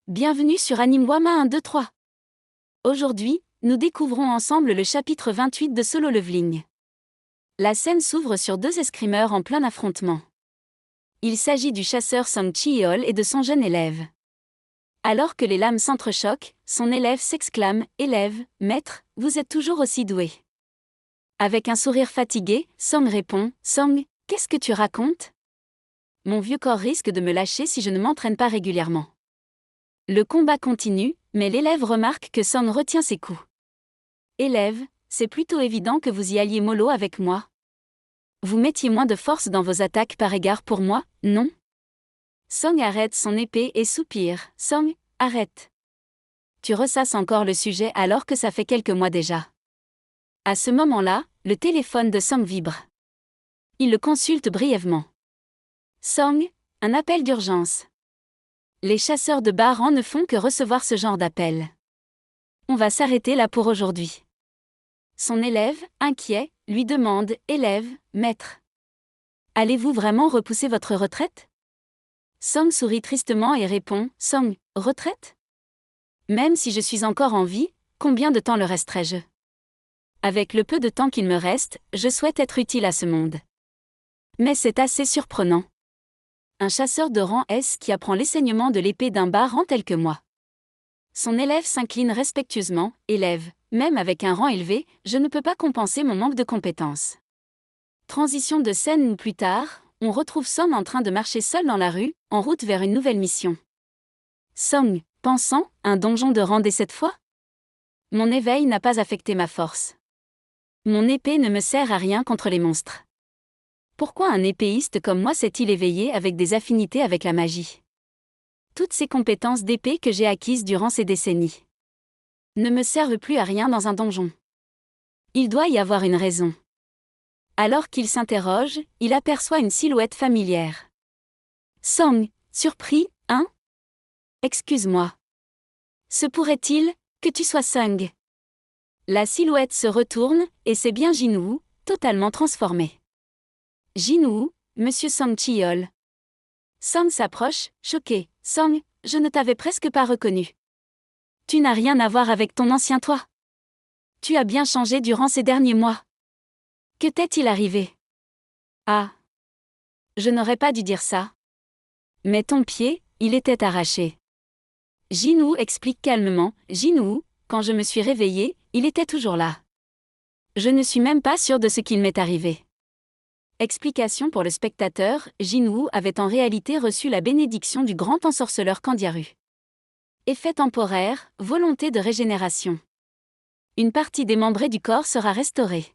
Bienvenue sur Animewama 1, 2, 3. Aujourd'hui, nous découvrons ensemble le chapitre 28 de Solo Leveling. La scène s'ouvre sur deux escrimeurs en plein affrontement. Il s'agit du chasseur Song Chi-yeol et de son jeune élève. Alors que les lames s'entrechoquent, son élève s'exclame « Élève, maître, vous êtes toujours aussi doué ». Avec un sourire fatigué, Song répond « Song, qu'est-ce que tu racontes ? Mon vieux corps risque de me lâcher si je ne m'entraîne pas régulièrement. » Le combat continue, mais l'élève remarque que Song retient ses coups. « Élève, c'est plutôt évident que vous y alliez mollo avec moi. Vous mettiez moins de force dans vos attaques par égard pour moi, non ?» Song arrête son épée et soupire. « Song, arrête. Tu ressasses encore le sujet alors que ça fait quelques mois déjà. » À ce moment-là, le téléphone de Song vibre. Il le consulte brièvement. « Song, un appel d'urgence. » Les chasseurs de Baran ne font que recevoir ce genre d'appel. On va s'arrêter là pour aujourd'hui. Son élève, inquiet, lui demande « Élève, maître. Allez-vous vraiment repousser votre retraite ?» Song sourit tristement et répond « Song, retraite ? Même si je suis encore en vie, combien de temps le resterai-je ? Avec le peu de temps qu'il me reste, je souhaite être utile à ce monde. Mais c'est assez surprenant. Un chasseur de rang S qui apprend l'enseignement de l'épée d'un Baran tel que moi. Son élève s'incline respectueusement. « Élève, même avec un rang élevé, je ne peux pas compenser mon manque de compétences. » Transition de scène où plus tard, on retrouve Song en train de marcher seul dans la rue, en route vers une nouvelle mission. Song, pensant, un donjon de rang D cette fois ? Mon éveil n'a pas affecté ma force. Mon épée ne me sert à rien contre les monstres. Pourquoi un épéiste comme moi s'est-il éveillé avec des affinités avec la magie ? Toutes ces compétences d'épée que j'ai acquises durant ces décennies ne me servent plus à rien dans un donjon. Il doit y avoir une raison. Alors qu'il s'interroge, il aperçoit une silhouette familière. Song, surpris, hein ? Excuse-moi. Se pourrait-il que tu sois Song ? La silhouette se retourne, et c'est bien Jinwoo, totalement transformé. Jinwoo, Monsieur Song Chi-yeol. Song s'approche, choqué. Song, je ne t'avais presque pas reconnu. Tu n'as rien à voir avec ton ancien toi. Tu as bien changé durant ces derniers mois. Que t'est-il arrivé ? Ah. Je n'aurais pas dû dire ça. Mais ton pied, il était arraché. Jinwoo explique calmement. Jinwoo, quand je me suis réveillé, il était toujours là. Je ne suis même pas sûr de ce qu'il m'est arrivé. Explication pour le spectateur, Jinwoo avait en réalité reçu la bénédiction du grand ensorceleur Candiaru. Effet temporaire, volonté de régénération. Une partie démembrée du corps sera restaurée.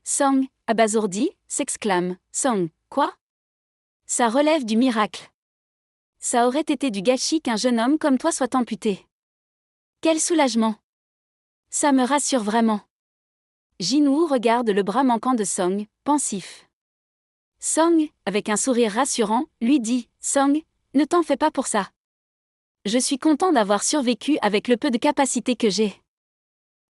Song, abasourdi, s'exclame. Song, quoi ? Ça relève du miracle. Ça aurait été du gâchis qu'un jeune homme comme toi soit amputé. Quel soulagement. Ça me rassure vraiment. Jinwoo regarde le bras manquant de Song, pensif. Song, avec un sourire rassurant, lui dit « Song, ne t'en fais pas pour ça. Je suis content d'avoir survécu avec le peu de capacité que j'ai.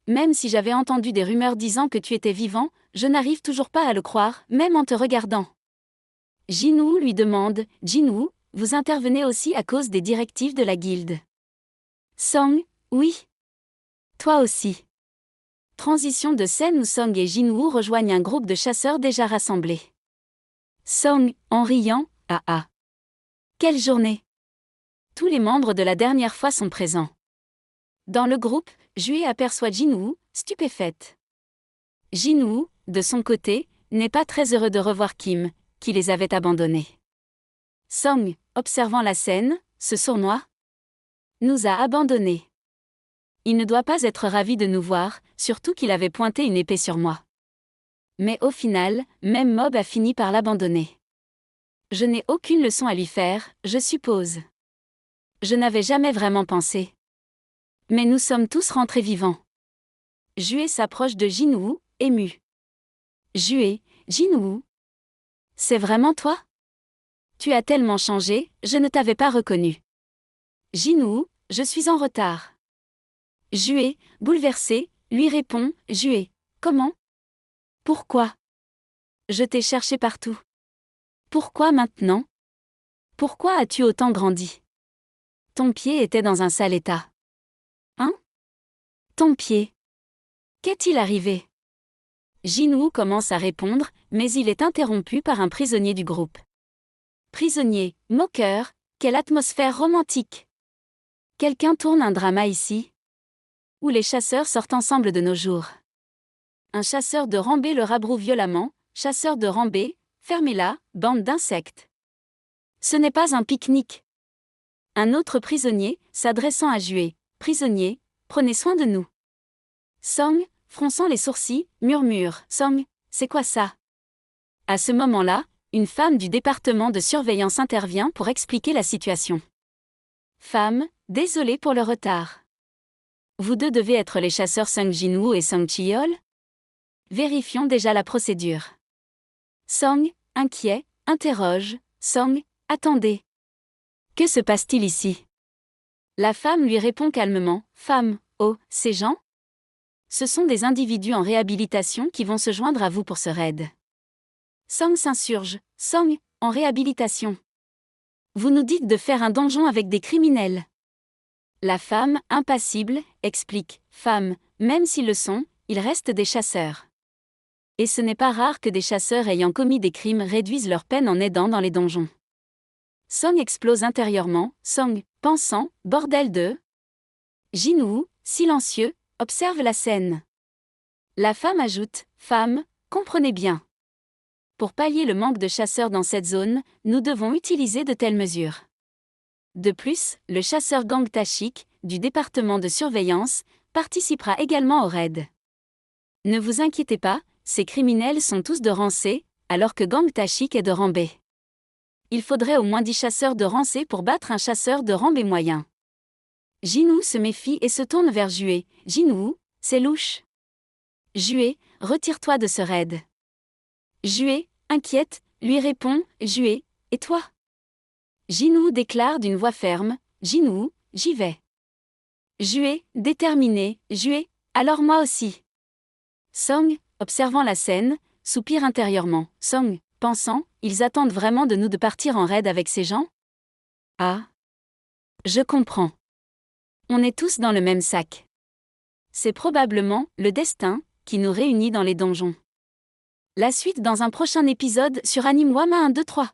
Même si j'avais entendu des rumeurs disant que tu étais vivant, je n'arrive toujours pas à le croire, même en te regardant. » Jinwoo lui demande « Jinwoo, vous intervenez aussi à cause des directives de la guilde ?» Song, oui. Toi aussi. Transition de scène où Song et Jinwoo rejoignent un groupe de chasseurs déjà rassemblés. Song, en riant, « Ah ah. Quelle journée !» Tous les membres de la dernière fois sont présents. Dans le groupe, Jue aperçoit Jinwoo, stupéfaite. Jinwoo, de son côté, n'est pas très heureux de revoir Kim, qui les avait abandonnés. Song, observant la scène, se sournoie. Nous a abandonnés. Il ne doit pas être ravi de nous voir, surtout qu'il avait pointé une épée sur moi. Mais au final, même Mob a fini par l'abandonner. Je n'ai aucune leçon à lui faire, je suppose. Je n'avais jamais vraiment pensé. Mais nous sommes tous rentrés vivants. Jue s'approche de Jinwoo, ému. Jue, Jinwoo. C'est vraiment toi ? Tu as tellement changé, je ne t'avais pas reconnu. Jinwoo, je suis en retard. Jue, bouleversé, lui répond, Jue, comment ? Pourquoi ? Je t'ai cherché partout. Pourquoi maintenant ? Pourquoi as-tu autant grandi ? Ton pied était dans un sale état. Hein? Ton pied. Qu'est-il arrivé? Jinwoo commence à répondre, mais il est interrompu par un prisonnier du groupe. Prisonnier, moqueur, quelle atmosphère romantique! Quelqu'un tourne un drama ici? Où les chasseurs sortent ensemble de nos jours. Un chasseur de rambé le rabroue violemment. Chasseur de rambé, fermez-la, bande d'insectes. Ce n'est pas un pique-nique. Un autre prisonnier, s'adressant à Jué. Prisonnier, prenez soin de nous. Song, fronçant les sourcils, murmure. Song, c'est quoi ça? À ce moment-là, une femme du département de surveillance intervient pour expliquer la situation. Femme, désolée pour le retard. Vous deux devez être les chasseurs Sung Jinwoo et Sung Chiyeol? Vérifions déjà la procédure. Song, inquiet, interroge. Song, attendez. Que se passe-t-il ici? La femme lui répond calmement. Femme, oh, ces gens? Ce sont des individus en réhabilitation qui vont se joindre à vous pour ce raid. Song s'insurge. Song, en réhabilitation. Vous nous dites de faire un donjon avec des criminels. La femme, impassible, explique. Femme, même s'ils le sont, ils restent des chasseurs. Et ce n'est pas rare que des chasseurs ayant commis des crimes réduisent leur peine en aidant dans les donjons. Song explose intérieurement. Song, pensant, bordel de... Jinwoo, silencieux, observe la scène. La femme ajoute. Femme, comprenez bien. Pour pallier le manque de chasseurs dans cette zone, nous devons utiliser de telles mesures. De plus, le chasseur Gang Tashik, du département de surveillance, participera également au raid. Ne vous inquiétez pas, ces criminels sont tous de Rancé, alors que Gang Tashik est de Rambé. Il faudrait au moins 10 chasseurs de Rancé pour battre un chasseur de Rambé moyen. Jinwoo se méfie et se tourne vers Jué. Jinwoo, c'est louche. Jué, retire-toi de ce raid. Jué, inquiète, lui répond. Jué, et toi? Jinwoo déclare d'une voix ferme. Jinwoo, j'y vais. Jué, déterminé. Jué, alors moi aussi. Song, observant la scène, soupire intérieurement. Song, pensant, ils attendent vraiment de nous de partir en raid avec ces gens? Ah. Je comprends. On est tous dans le même sac. C'est probablement le destin qui nous réunit dans les donjons. La suite dans un prochain épisode sur Anime Wama 1, 2, 3.